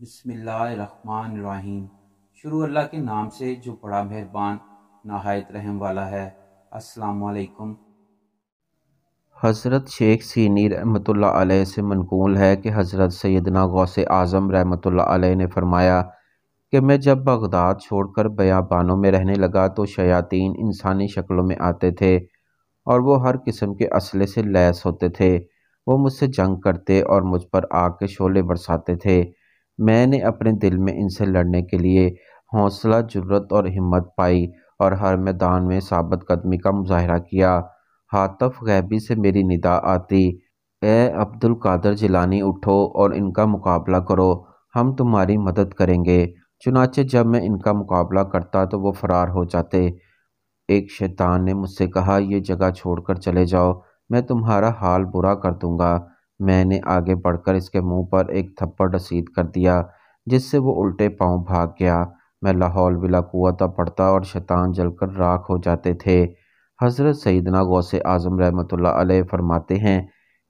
بسم اللہ الرحمن الرحیم۔ شروع اللہ کے نام سے جو بڑا مہربان نہایت رحم والا ہے۔ السلام علیکم۔ حضرت شیخ سینی رحمۃ اللہ علیہ سے منقول ہے کہ حضرت سیدنا غوث اعظم رحمۃ اللہ علیہ نے فرمایا کہ میں جب بغداد چھوڑ کر بیابانوں میں رہنے لگا تو شیاطین انسانی شکلوں میں آتے تھے اور وہ ہر قسم کے اسلحے سے لیس ہوتے تھے۔ وہ مجھ سے جنگ کرتے اور مجھ پر آگ کے شعلے برساتے تھے۔ میں نے اپنے دل میں ان سے لڑنے کے لیے حوصلہ، جرأت اور ہمت پائی اور ہر میدان میں ثابت قدمی کا مظاہرہ کیا۔ ہاتف غیبی سے میری ندا آتی، اے عبد القادر جیلانی، اٹھو اور ان کا مقابلہ کرو، ہم تمہاری مدد کریں گے۔ چنانچہ جب میں ان کا مقابلہ کرتا تو وہ فرار ہو جاتے۔ ایک شیطان نے مجھ سے کہا، یہ جگہ چھوڑ کر چلے جاؤ، میں تمہارا حال برا کر دوں گا۔ میں نے آگے بڑھ کر اس کے منہ پر ایک تھپڑ رسید کر دیا جس سے وہ الٹے پاؤں بھاگ گیا۔ میں لا حول ولا قوت پڑھتا اور شیطان جل کر راکھ ہو جاتے تھے۔ حضرت سیدنا غوث اعظم رحمۃ اللہ علیہ فرماتے ہیں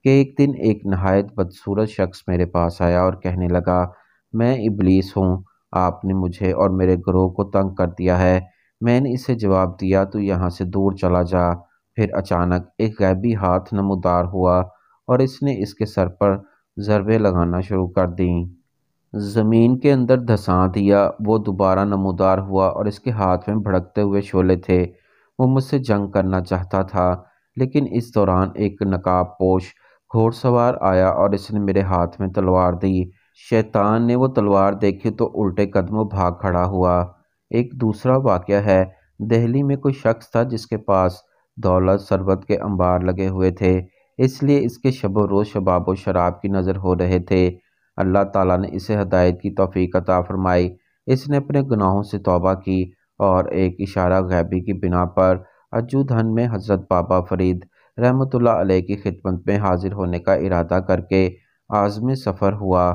کہ ایک دن ایک نہایت بدصورت شخص میرے پاس آیا اور کہنے لگا، میں ابلیس ہوں، آپ نے مجھے اور میرے گروہ کو تنگ کر دیا ہے۔ میں نے اسے جواب دیا، تو یہاں سے دور چلا جا۔ پھر اچانک ایک غیبی ہاتھ نمودار ہوا اور اس نے اس کے سر پر ضربیں لگانا شروع کر دیں۔ زمین کے اندر دھسا دیا۔ وہ دوبارہ نمودار ہوا اور اس کے ہاتھ میں بھڑکتے ہوئے شعلے تھے۔ وہ مجھ سے جنگ کرنا چاہتا تھا، لیکن اس دوران ایک نقاب پوش گھوڑ سوار آیا اور اس نے میرے ہاتھ میں تلوار دی۔ شیطان نے وہ تلوار دیکھی تو الٹے قدموں بھاگ کھڑا ہوا۔ ایک دوسرا واقعہ ہے، دہلی میں کوئی شخص تھا جس کے پاس دولت ثروت کے انبار لگے ہوئے تھے، اس لیے اس کے شب و روز شباب و شراب کی نظر ہو رہے تھے۔ اللہ تعالیٰ نے اسے ہدایت کی توفیق عطا فرمائی۔ اس نے اپنے گناہوں سے توبہ کی اور ایک اشارہ غیبی کی بنا پر اجودھن میں حضرت بابا فرید رحمۃ اللہ علیہ کی خدمت میں حاضر ہونے کا ارادہ کر کے عازم سفر ہوا۔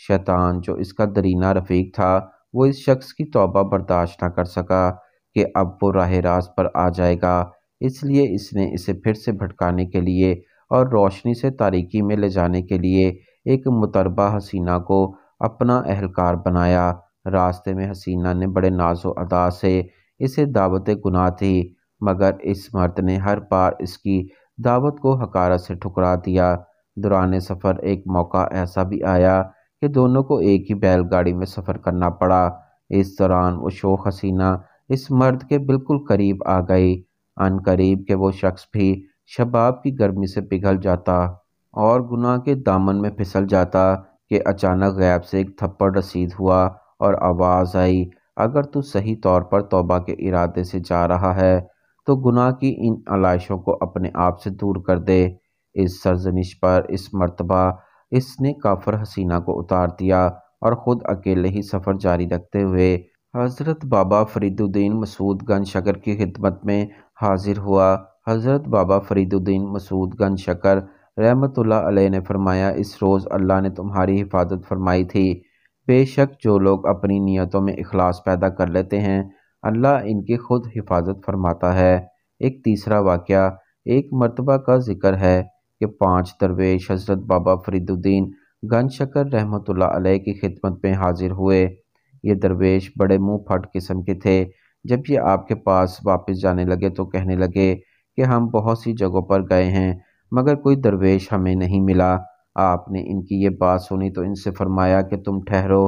شیطان جو اس کا درینہ رفیق تھا، وہ اس شخص کی توبہ برداشت نہ کر سکا کہ اب وہ راہ راست پر آ جائے گا، اس لیے اس نے اسے پھر سے بھٹکانے کے لیے اور روشنی سے تاریکی میں لے جانے کے لیے ایک متربہ حسینہ کو اپنا اہلکار بنایا۔ راستے میں حسینہ نے بڑے ناز و ادا سے اسے دعوت گناہ دی، مگر اس مرد نے ہر بار اس کی دعوت کو حقارت سے ٹھکرا دیا۔ دوران سفر ایک موقع ایسا بھی آیا کہ دونوں کو ایک ہی بیل گاڑی میں سفر کرنا پڑا۔ اس دوران وہ شوخ حسینہ اس مرد کے بالکل قریب آ گئی، عن قریب کہ وہ شخص بھی شباب کی گرمی سے پگھل جاتا اور گناہ کے دامن میں پھسل جاتا کہ اچانک غیب سے ایک تھپڑ رسید ہوا اور آواز آئی، اگر تو صحیح طور پر توبہ کے ارادے سے جا رہا ہے تو گناہ کی ان علائشوں کو اپنے آپ سے دور کر دے۔ اس سرزنش پر اس مرتبہ اس نے کافر حسینہ کو اتار دیا اور خود اکیلے ہی سفر جاری رکھتے ہوئے حضرت بابا فرید الدین مسعود گنج شکر کی خدمت میں حاضر ہوا۔ حضرت بابا فرید الدین مسعود گنج شکر رحمۃ اللہ علیہ نے فرمایا، اس روز اللہ نے تمہاری حفاظت فرمائی تھی۔ بے شک جو لوگ اپنی نیتوں میں اخلاص پیدا کر لیتے ہیں، اللہ ان کی خود حفاظت فرماتا ہے۔ ایک تیسرا واقعہ، ایک مرتبہ کا ذکر ہے کہ 5 درویش حضرت بابا فرید الدین گنج شکر رحمۃ اللہ علیہ کی خدمت میں حاضر ہوئے۔ یہ درویش بڑے منہ پھٹ قسم کے تھے۔ جب یہ آپ کے پاس واپس جانے لگے تو کہنے لگے کہ ہم بہت سی جگہوں پر گئے ہیں مگر کوئی درویش ہمیں نہیں ملا۔ آپ نے ان کی یہ بات سنی تو ان سے فرمایا کہ تم ٹھہرو،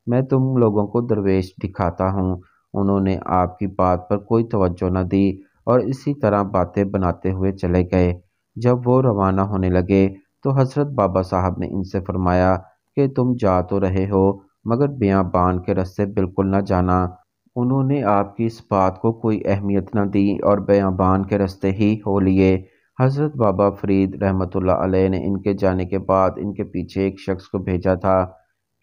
میں تم لوگوں کو درویش دکھاتا ہوں۔ انہوں نے آپ کی بات پر کوئی توجہ نہ دی اور اسی طرح باتیں بناتے ہوئے چلے گئے۔ جب وہ روانہ ہونے لگے تو حضرت بابا صاحب نے ان سے فرمایا کہ تم جا تو رہے ہو مگر بیابان کے راستے بالکل نہ جانا۔ انہوں نے آپ کی اس بات کو کوئی اہمیت نہ دی اور بیابان کے راستے ہی ہو لیے۔ حضرت بابا فرید رحمۃ اللہ علیہ نے ان کے جانے کے بعد ان کے پیچھے ایک شخص کو بھیجا تھا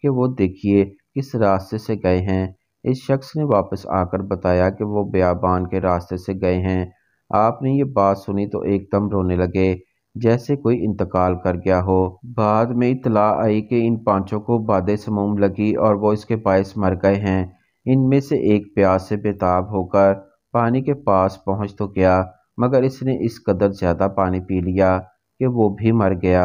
کہ وہ دیکھیے کس راستے سے گئے ہیں۔ اس شخص نے واپس آ کر بتایا کہ وہ بیابان کے راستے سے گئے ہیں۔ آپ نے یہ بات سنی تو ایک دم رونے لگے جیسے کوئی انتقال کر گیا ہو۔ بعد میں اطلاع آئی کہ ان 5 کو باد سموم لگی اور وہ اس کے باعث مر گئے ہیں۔ ان میں سے ایک پیاس سے بےتاب ہو کر پانی کے پاس پہنچ تو گیا مگر اس نے اس قدر زیادہ پانی پی لیا کہ وہ بھی مر گیا۔